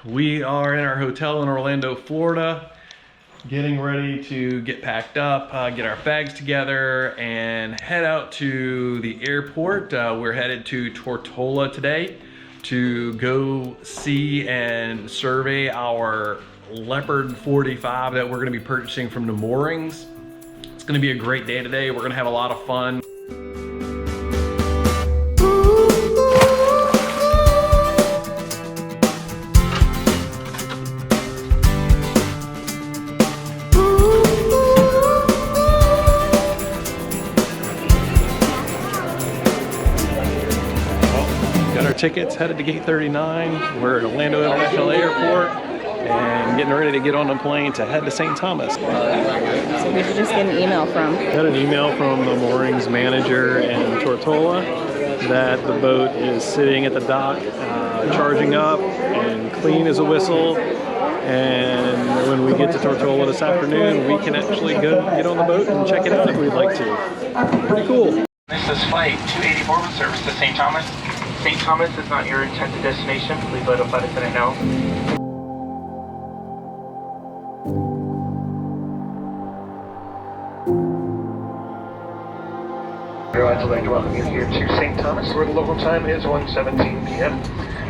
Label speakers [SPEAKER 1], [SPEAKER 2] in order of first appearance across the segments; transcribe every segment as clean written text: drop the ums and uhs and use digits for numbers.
[SPEAKER 1] We are in our hotel in Orlando, Florida, getting ready to get packed up, get our bags together, and head out to the airport. We're headed to Tortola today to go see and survey our Leopard 45 that we're going to be purchasing from the Moorings. It's going to be a great day today. We're going to have a lot of fun. Tickets, headed to gate 39. We're at Orlando International Airport and getting ready to get on the plane to head to St. Thomas.
[SPEAKER 2] So did you just get an email from?
[SPEAKER 1] Got an email from the Moorings manager in Tortola that the boat is sitting at the dock, charging up and clean as a whistle. And when we get to Tortola this afternoon, we can actually go get on the boat and check it out if we'd like to. Pretty cool.
[SPEAKER 3] This is flight 284 with service to St. Thomas. St. Thomas is not your intended destination. Please let a flight attendant know. Airlines would like to welcome you here to St. Thomas, where the local time is 1:17 p.m.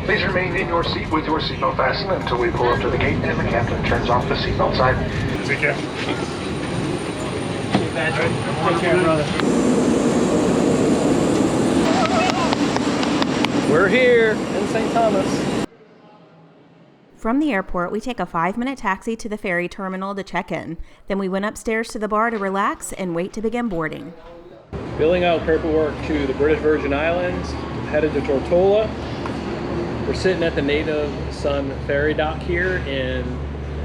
[SPEAKER 3] Please remain in your seat with your seatbelt fastened until we pull up to the gate and the captain turns off the seatbelt sign. Take care. Take care, brother.
[SPEAKER 1] We're here in St. Thomas.
[SPEAKER 2] From the airport, we take a 5-minute taxi to the ferry terminal to check in. Then we went upstairs to the bar to relax and wait to begin boarding.
[SPEAKER 1] Filling out paperwork to the British Virgin Islands, headed to Tortola. We're sitting at the Native Sun ferry dock here in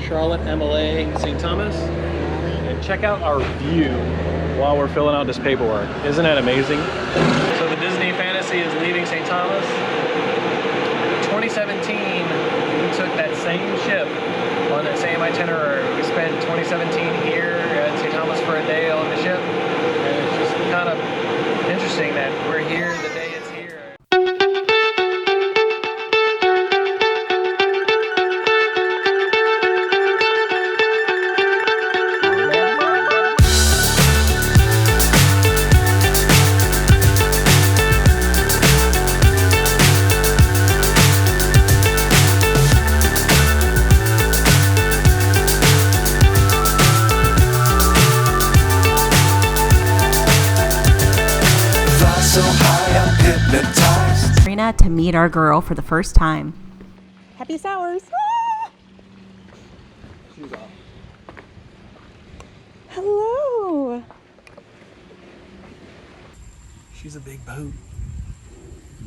[SPEAKER 1] Charlotte, MLA, St. Thomas. And check out our view while we're filling out this paperwork. Isn't that amazing? So the Disney Fantasy is leaving St. Thomas. 2017, we took that same ship on that same itinerary. We spent 2017 here at St. Thomas for a day on the ship. And it's just kind of interesting that we're here the day it's here.
[SPEAKER 2] To meet our girl for the first time. Happy Sours! Ah!
[SPEAKER 1] Shoes off.
[SPEAKER 2] Hello!
[SPEAKER 1] She's a big boat.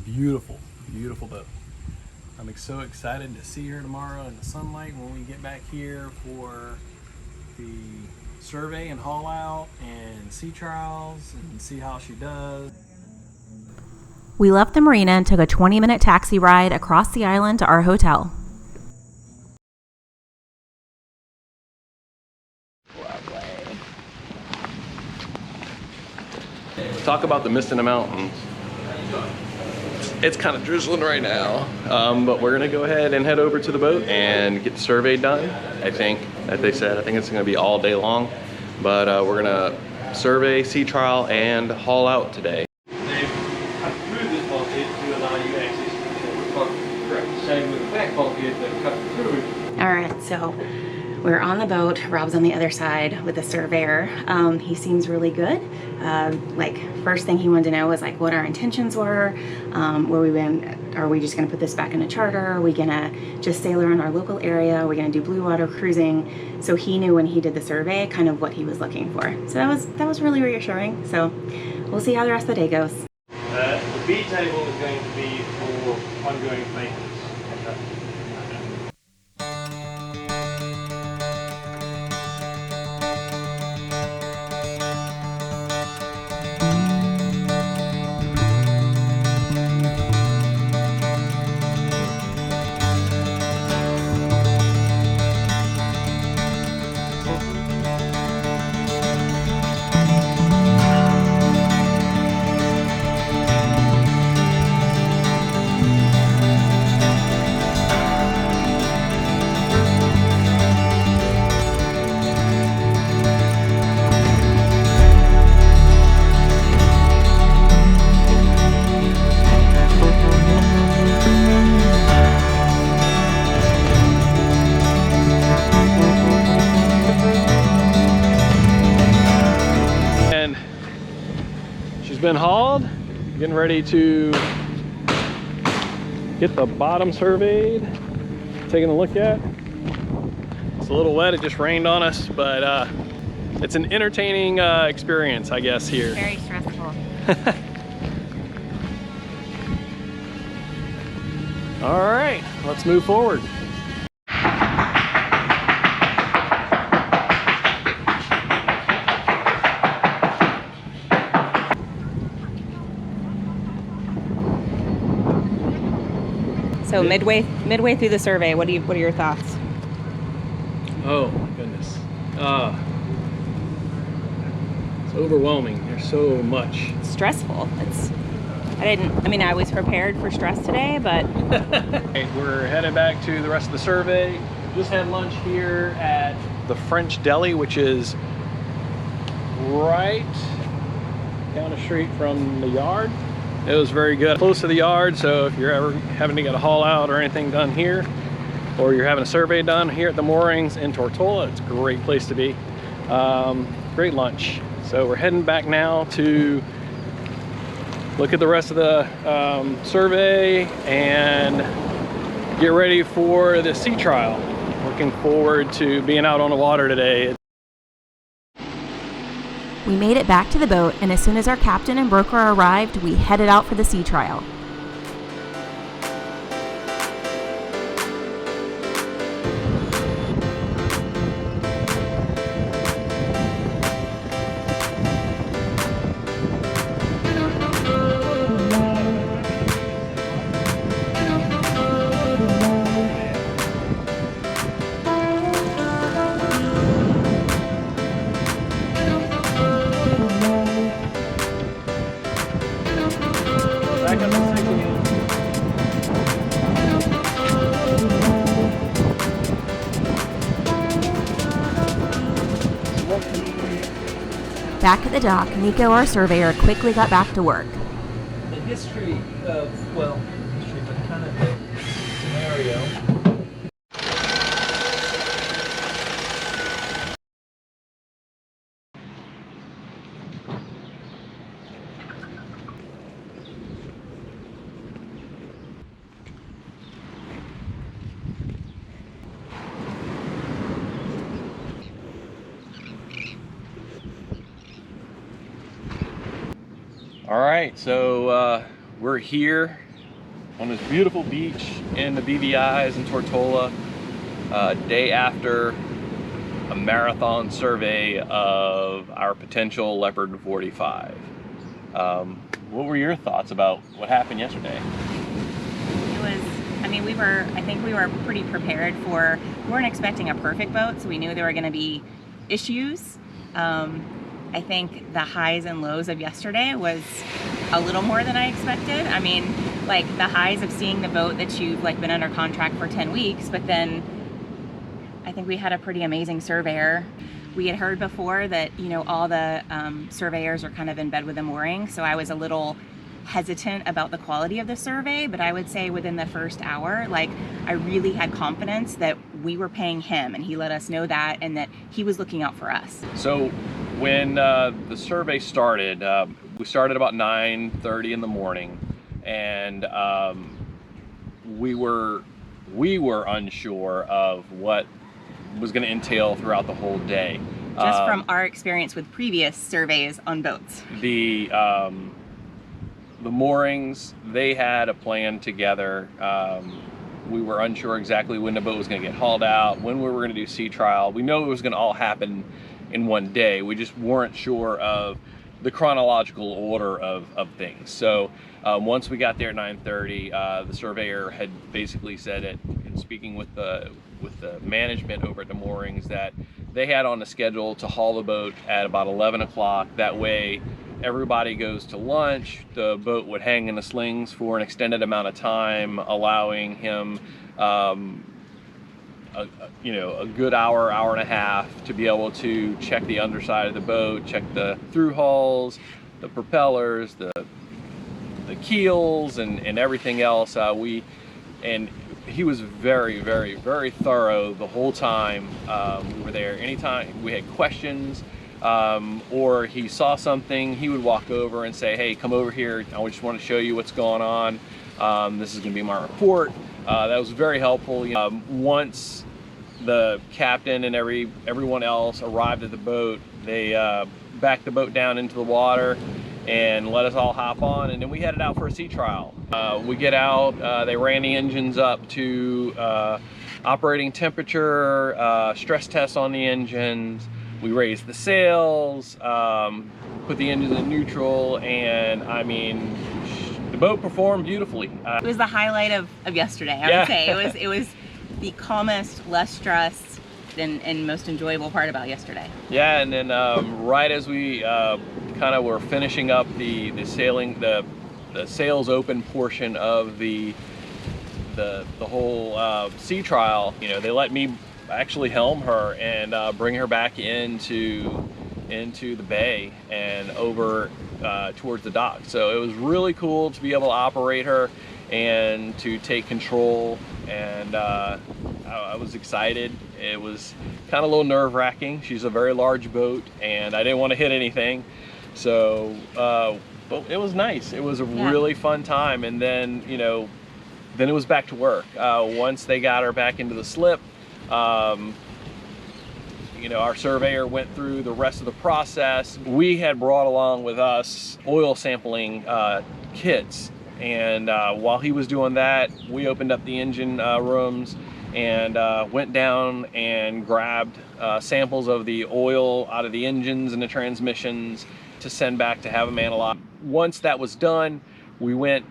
[SPEAKER 1] Beautiful, beautiful boat. I'm so excited to see her tomorrow in the sunlight when we get back here for the survey and haul out and sea trials and see how she does.
[SPEAKER 2] We left the marina and took a 20-minute taxi ride across the island to our hotel.
[SPEAKER 1] Talk about the mist in the mountains. It's kind of drizzling right now, but we're gonna go ahead and head over to the boat and get the survey done. I think it's gonna be all day long, but we're gonna survey, sea trial, and haul out today.
[SPEAKER 2] Alright, so we're on the boat. Rob's on the other side with the surveyor. He seems really good. First thing he wanted to know was what our intentions were. Are we just gonna put this back in a charter? Are we gonna just sail around our local area? Are we gonna do blue water cruising? So he knew when he did the survey kind of what he was looking for. So that was really reassuring. So we'll see how the rest of the day goes.
[SPEAKER 4] The B table is going to be for ongoing maintenance.
[SPEAKER 1] been hauled. Getting ready to get the bottom surveyed. Taking a look at. It's a little wet, it just rained on us, but it's an entertaining experience, I guess, here.
[SPEAKER 2] Very stressful.
[SPEAKER 1] All right, let's move forward.
[SPEAKER 2] So midway through the survey, what are your thoughts?
[SPEAKER 1] Oh my goodness. It's overwhelming. There's so much.
[SPEAKER 2] It's stressful. I was prepared for stress today, but
[SPEAKER 1] Okay, we're headed back to the rest of the survey. Just had lunch here at the French Deli, which is right down the street from the yard. It was very good, close to the yard, so if you're ever having to get a haul out or anything done here, or you're having a survey done here at the moorings in Tortola, it's a great place to be. Great lunch. So we're heading back now to look at the rest of the survey and get ready for the sea trial. Looking forward to being out on the water today.
[SPEAKER 5] We made it back to the boat, and as soon as our captain and broker arrived, we headed out for the sea trial. Back at the dock, Nico, our surveyor, quickly got back to work.
[SPEAKER 6] The history of, well, history, but kind of the scenario.
[SPEAKER 1] All right, so we're here on this beautiful beach in the BVIs in Tortola, day after a marathon survey of our potential Leopard 45. What were your thoughts about what happened yesterday?
[SPEAKER 2] I think we were pretty prepared we weren't expecting a perfect boat, so we knew there were going to be issues. I think the highs and lows of yesterday was a little more than I expected. I mean, like the highs of seeing the boat that you've been under contract for 10 weeks, but then I think we had a pretty amazing surveyor. We had heard before that, all the surveyors are kind of in bed with the mooring, so I was a little hesitant about the quality of the survey, but I would say within the first hour, I really had confidence that we were paying him, and he let us know that, and that he was looking out for us.
[SPEAKER 1] So when the survey started, we started about 9:30 in the morning, and we were unsure of what was going to entail throughout the whole day.
[SPEAKER 2] Just from our experience with previous surveys on boats.
[SPEAKER 1] The moorings, they had a plan together. We were unsure exactly when the boat was going to get hauled out, when we were going to do sea trial. We know it was going to all happen in one day. We just weren't sure of the chronological order of things. So once we got there at 9:30, the surveyor had basically said it, in speaking with the management over at the moorings, that they had on the schedule to haul the boat at about 11 o'clock. That way everybody goes to lunch, the boat would hang in the slings for an extended amount of time, allowing him a good hour and a half to be able to check the underside of the boat, check the through hulls, the propellers, the keels, and everything else. And he was very, very, very thorough the whole time we were there. Anytime we had questions, or he saw something, he would walk over and say, hey, come over here, I just want to show you what's going on. This is going to be my report. That was very helpful. Once the captain and everyone else arrived at the boat, they backed the boat down into the water and let us all hop on, and then we headed out for a sea trial. We get out, they ran the engines up to operating temperature, stress tests on the engines. We raised the sails, put the engines in neutral, and I mean, the boat performed beautifully.
[SPEAKER 2] It was the highlight of yesterday, I would say. It was the calmest, less stressed, and most enjoyable part about yesterday.
[SPEAKER 1] Yeah, and then right as we kind of were finishing up the sailing, the sails open portion of the whole sea trial, you know, they let me actually helm her and bring her back into the bay and over towards the dock. So it was really cool to be able to operate her and to take control, and I was excited. It was kind of a little nerve-wracking. She's a very large boat and I didn't want to hit anything, so but it was nice. It was a really fun time. And then, you know, then it was back to work. Once they got her back into the slip, you know, our surveyor went through the rest of the process. We had brought along with us oil sampling kits, and while he was doing that, we opened up the engine rooms and went down and grabbed samples of the oil out of the engines and the transmissions to send back to have them analyzed. Once that was done, we went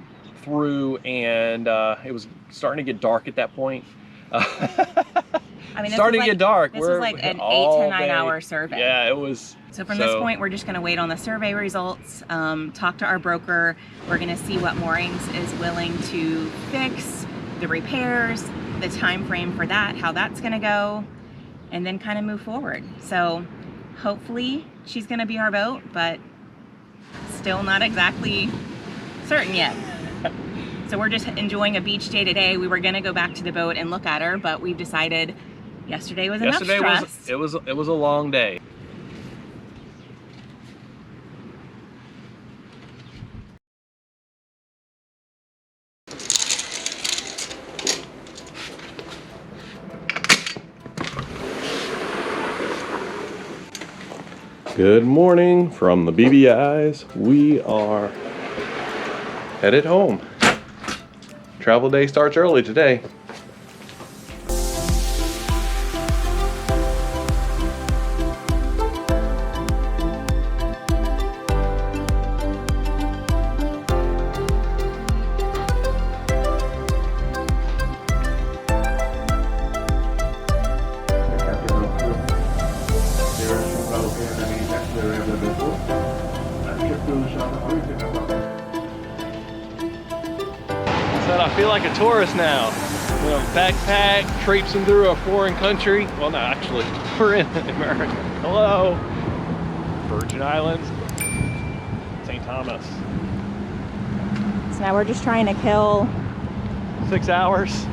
[SPEAKER 1] through, and it was starting to get dark at that point.
[SPEAKER 2] I mean,
[SPEAKER 1] starting to get dark.
[SPEAKER 2] This was like an 8 to 9 hour survey.
[SPEAKER 1] Yeah, it was.
[SPEAKER 2] So from this point, we're just going to wait on the survey results, talk to our broker. We're going to see what Moorings is willing to fix, the repairs, the time frame for that, how that's going to go, and then kind of move forward. So hopefully she's going to be our boat, but still not exactly certain yet. So we're just enjoying a beach day today. We were going to go back to the boat and look at her, but we've decided yesterday was enough stress.
[SPEAKER 1] It was a long day. Good morning from the BVIs. We are headed home. Travel day starts early today. I feel like a tourist now. You know, backpack, traipsing through a foreign country. Well, no, actually, we're in America. Hello, Virgin Islands, St. Thomas.
[SPEAKER 2] So now we're just trying to kill
[SPEAKER 1] 6 hours.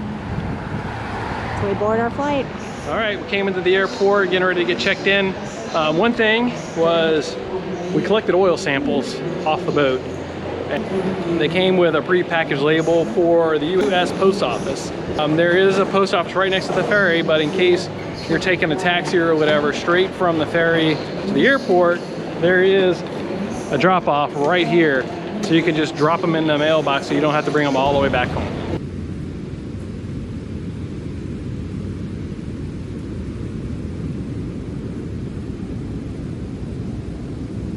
[SPEAKER 2] so we board our flight.
[SPEAKER 1] All right, we came into the airport, getting ready to get checked in. One thing was we collected oil samples off the boat. And they came with a prepackaged label for the U.S. Post Office. There is a post office right next to the ferry, but in case you're taking a taxi or whatever straight from the ferry to the airport, there is a drop-off right here. So you can just drop them in the mailbox so you don't have to bring them all the way back home.